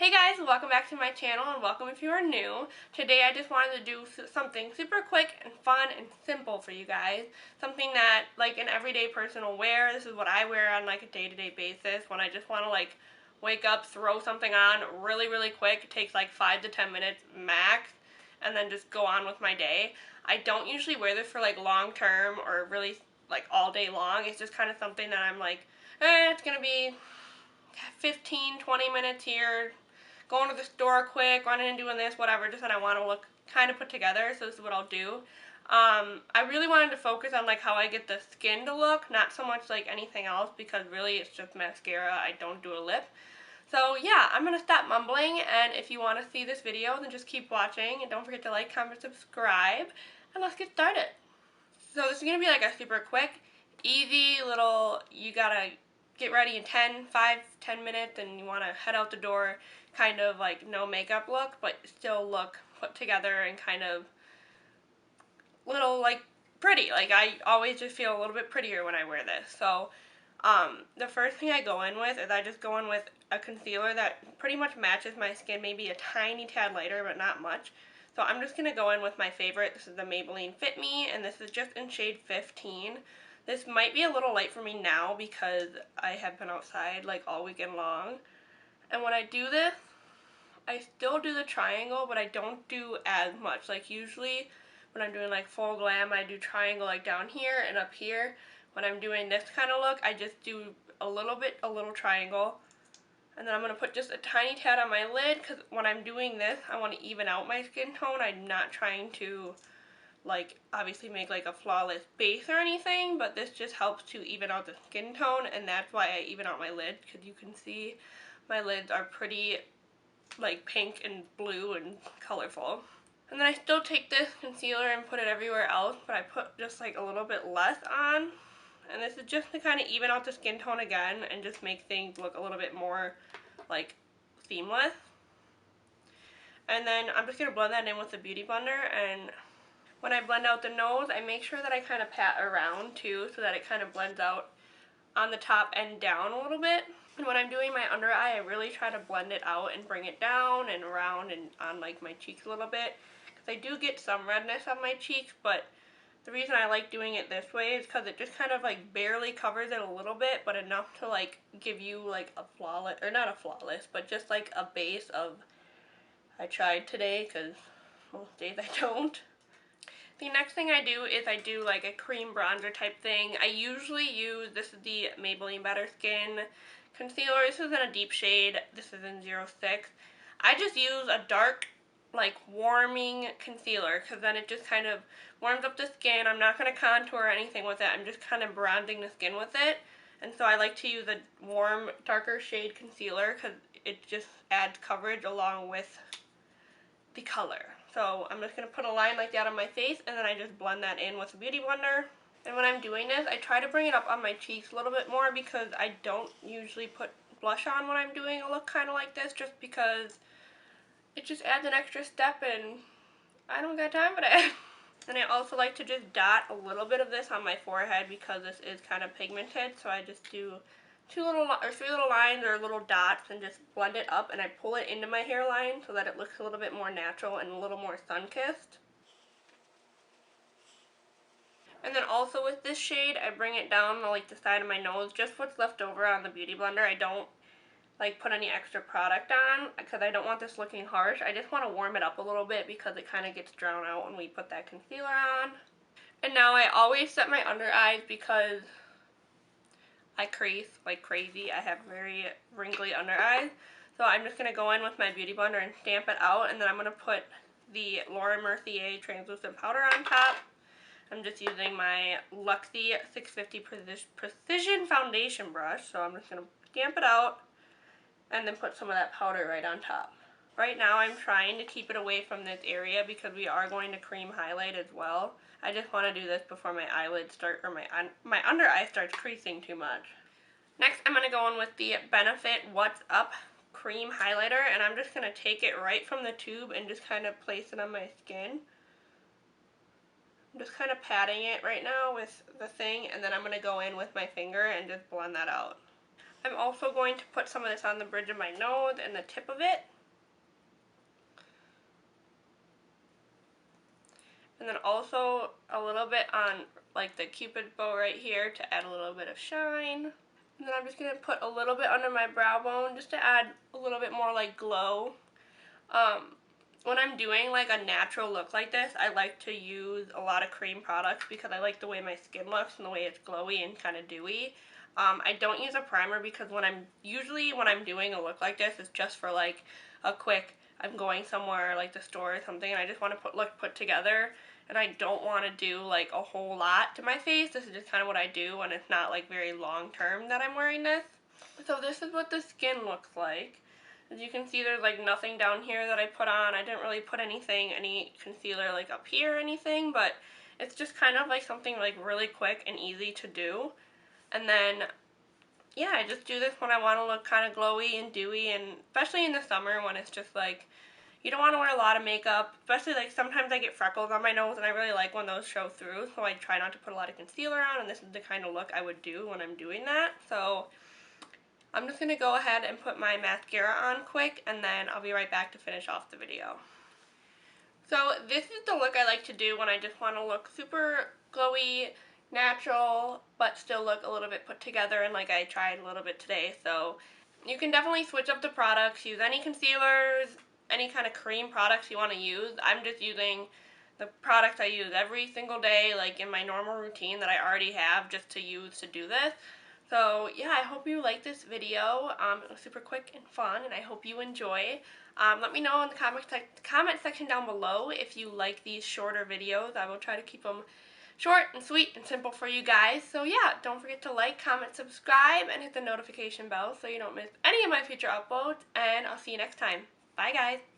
Hey guys, welcome back to my channel and welcome if you are new. Today I just wanted to do something super quick and fun and simple for you guys. Something that like an everyday person will wear. This is what I wear on like a day-to-day basis when I just want to like wake up, throw something on really quick. It takes like 5 to 10 minutes max and then just go on with my day. I don't usually wear this for like long term or really like all day long. It's just kind of something that I'm like, it's gonna be 15-20 minutes here, going to the store quick, running and doing this, whatever, just that I want to look kind of put together, so this is what I'll do. I really wanted to focus on like how I get the skin to look, not so much like anything else, because really it's just mascara. I don't do a lip. So yeah, I'm going to stop mumbling, and if you want to see this video, then just keep watching, and don't forget to like, comment, subscribe, and let's get started. So this is going to be like a super quick, easy little, you gotta get ready in 10 minutes, and you want to head out the door kind of like no makeup look, but still look put together and kind of little like pretty. Like I always just feel a little bit prettier when I wear this. So the first thing I go in with is I just go in with a concealer that pretty much matches my skin, maybe a tiny tad lighter, but not much. So I'm just going to go in with my favorite. This is the Maybelline Fit Me, and this is just in shade 15. This might be a little light for me now because I have been outside like all weekend long. And when I do this, I still do the triangle, but I don't do as much. Like usually when I'm doing like full glam, I do triangle like down here and up here. When I'm doing this kind of look, I just do a little triangle. And then I'm going to put just a tiny tad on my lid, because when I'm doing this, I want to even out my skin tone. I'm not trying to like obviously make like a flawless base or anything, but this just helps to even out the skin tone, and that's why I even out my lid, because you can see my lids are pretty like pink and blue and colorful. And then I still take this concealer and put it everywhere else, but I put just like a little bit less on. And this is just to kind of even out the skin tone again and just make things look a little bit more like seamless. And then I'm just going to blend that in with the Beauty Blender, and when I blend out the nose, I make sure that I kind of pat around too, so that it kind of blends out on the top and down a little bit. And when I'm doing my under eye, I really try to blend it out and bring it down and around and on like my cheeks a little bit, because I do get some redness on my cheeks, but the reason I like doing it this way is because it just kind of like barely covers it a little bit, but enough to like give you like a flawless, or not a flawless, but just like a base of, I tried today because most days I don't. The next thing I do is I do like a cream bronzer type thing. I usually use, this is the Maybelline Better Skin concealer. This is in a deep shade. This is in 06. I just use a dark, like warming concealer, because then it just kind of warms up the skin. I'm not going to contour or anything with it. I'm just kind of bronzing the skin with it. And so I like to use a warm, darker shade concealer because it just adds coverage along with the color. So I'm just going to put a line like that on my face, and then I just blend that in with a Beauty Blender. And when I'm doing this, I try to bring it up on my cheeks a little bit more, because I don't usually put blush on when I'm doing a look kind of like this, just because it just adds an extra step and I don't got time for that. And I also like to just dot a little bit of this on my forehead, because this is kind of pigmented, so I just do 3 little lines or little dots and just blend it up, and I pull it into my hairline so that it looks a little bit more natural and a little more sun-kissed. And then also with this shade, I bring it down like the side of my nose, just what's left over on the Beauty Blender. I don't like put any extra product on because I don't want this looking harsh. I just want to warm it up a little bit because it kind of gets drowned out when we put that concealer on. And now I always set my under eyes because I crease like crazy. I have very wrinkly under eyes. So I'm just going to go in with my Beauty Blender and stamp it out, and then I'm going to put the Laura Mercier translucent powder on top. I'm just using my Luxie 650 Precision Foundation brush, so I'm just going to stamp it out and then put some of that powder right on top. Right now I'm trying to keep it away from this area because we are going to cream highlight as well. I just want to do this before my eyelids start, or my under eye starts creasing too much. Next I'm going to go in with the Benefit What's Up cream highlighter, and I'm just going to take it right from the tube and just kind of place it on my skin. I'm just kind of patting it right now with the thing, and then I'm going to go in with my finger and just blend that out. I'm also going to put some of this on the bridge of my nose and the tip of it. And then also a little bit on like the cupid bow right here to add a little bit of shine. And then I'm just going to put a little bit under my brow bone just to add a little bit more like glow. When I'm doing like a natural look like this, I like to use a lot of cream products because I like the way my skin looks and the way it's glowy and kind of dewy. I don't use a primer because when I'm doing a look like this, it's just for like a quick, I'm going somewhere like the store or something and I just want to look put together, and I don't want to do like a whole lot to my face. This is just kind of what I do when it's not like very long term that I'm wearing this. So this is what the skin looks like. As you can see, there's like nothing down here that I put on. I didn't really put any concealer like up here or anything, but it's just kind of like something like really quick and easy to do. And then, yeah, I just do this when I want to look kind of glowy and dewy, and especially in the summer when it's just like, you don't want to wear a lot of makeup, especially like sometimes I get freckles on my nose and I really like when those show through, so I try not to put a lot of concealer on, and this is the kind of look I would do when I'm doing that. So I'm just going to go ahead and put my mascara on quick, and then I'll be right back to finish off the video. So this is the look I like to do when I just want to look super glowy, natural, but still look a little bit put together, and like I tried a little bit today. So you can definitely switch up the products, use any concealers, any kind of cream products you want to use. I'm just using the products I use every single day, like in my normal routine that I already have just to use to do this. So yeah, I hope you like this video. It was super quick and fun, and I hope you enjoy. Let me know in the comment section down below if you like these shorter videos. I will try to keep them short and sweet and simple for you guys. So yeah, don't forget to like, comment, subscribe, and hit the notification bell so you don't miss any of my future uploads, and I'll see you next time. Bye guys!